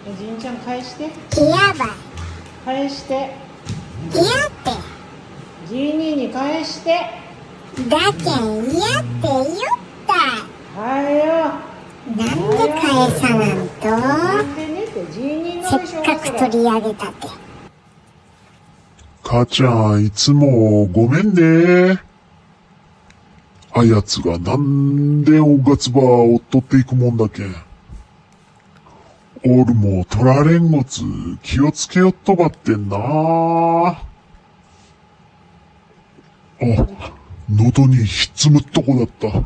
おじいちゃん返して。いやばい。返して。いやって。じいにに返して。だけんいやって言った。はいよ。なんで返さなんと。なんでねってじいにのせっかく取り上げたって。母ちゃん、いつもごめんね。あやつがなんでおがつばを取っていくもんだけん。オールも取られんごつ気をつけよっとばってんな。あ、喉にひっつむっとこだった。